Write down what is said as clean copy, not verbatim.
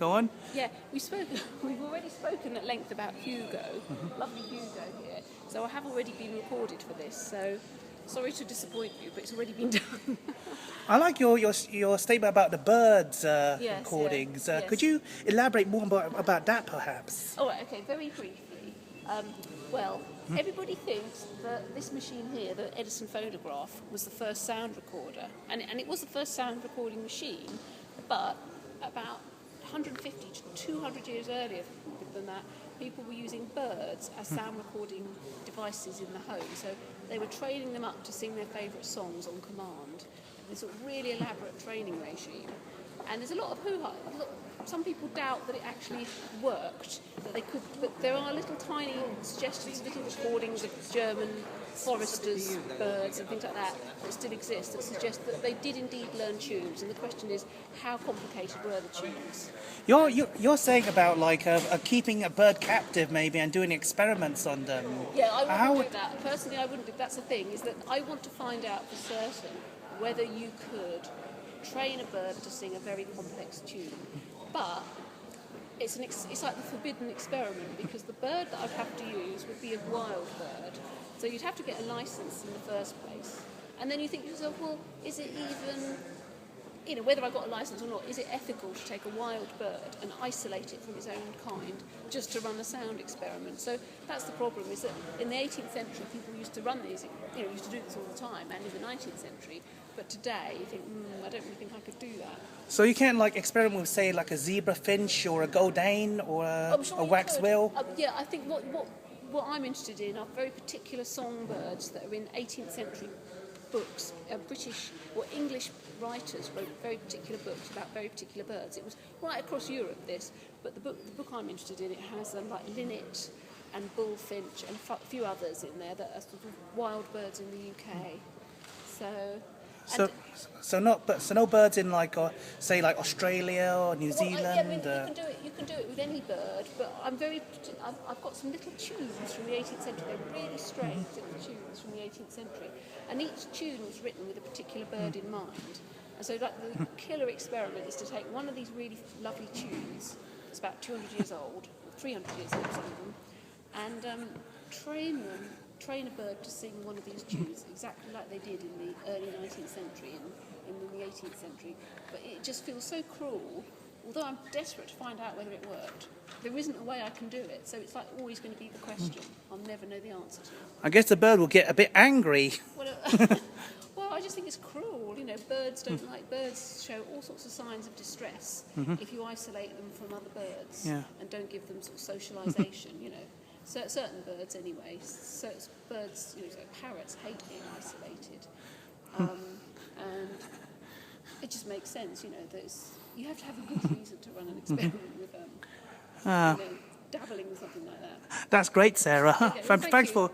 Go on. Yeah, we've already spoken at length about Hugo, lovely Hugo here. So I have already been recorded for this. So sorry to disappoint you, but it's already been done. I like your statement about the birds Yes, recordings. yeah, yes. Could you elaborate more about that, perhaps? All right, okay, very briefly. Everybody thinks that this machine here, the Edison phonograph, was the first sound recorder. And it was the first sound recording machine, but about 150 to 200 years earlier than that, people were using birds as sound recording devices in the home. So they were training them up to sing their favourite songs on command. This sort of really elaborate training regime. And there's a lot of hoo-ha. Some people doubt that it actually worked, that they could, but there are little tiny suggestions, little recordings of German foresters, birds and things like that still exist that suggest that they did indeed learn tunes. And the question is, how complicated were the tunes? You're saying about like keeping a bird captive maybe and doing experiments on them. Yeah, I wouldn't do that. Personally, I wouldn't do. That's the thing, is that I want to find out for certain whether you could train a bird to sing a very complex tune. But it's like the forbidden experiment, because the bird that I'd have to use would be a wild bird. So you'd have to get a license in the first place. And then you think to yourself, well, is it even, whether I got a license or not, is it ethical to take a wild bird and isolate it from its own kind just to run a sound experiment? So that's the problem, is that in the 18th century people used to run these, used to do this all the time, and in the 19th century. But today you think, I don't really think I could do that. So you can't like experiment with, say, like a zebra finch or a goldane or a waxwheel? Yeah, I think what I'm interested in are very particular songbirds that are in 18th century books. British or English writers wrote very particular books about very particular birds. It was right across Europe, this, but the book I'm interested in, it has like linnet and bullfinch and a few others in there that are sort of wild birds in the UK. So no birds in like, say, like Australia or New Zealand. You can do it with any bird, but I've got some little tunes from the 18th century. They're really strange little tunes from the 18th century, and each tune was written with a particular bird in mind. And so, like, the killer experiment is to take one of these really lovely tunes. It's about 200 years old, or 300 years old, some of them, and train a bird to sing one of these tunes exactly like they did in the early 19th century and in the 18th century. But it just feels so cruel. Although I'm desperate to find out whether it worked, there isn't a way I can do it. So it's like always going to be the question. I'll never know the answer to it. I guess the bird will get a bit angry. Well, I just think it's cruel. Birds don't like. Birds show all sorts of signs of distress if you isolate them from other birds and don't give them sort of socialisation. So certain birds, anyway. Certain birds, like parrots, hate being isolated, and it just makes sense. You have to have a good reason to run an experiment with dabbling or something like that. That's great, Sarah. Okay, well, Thanks for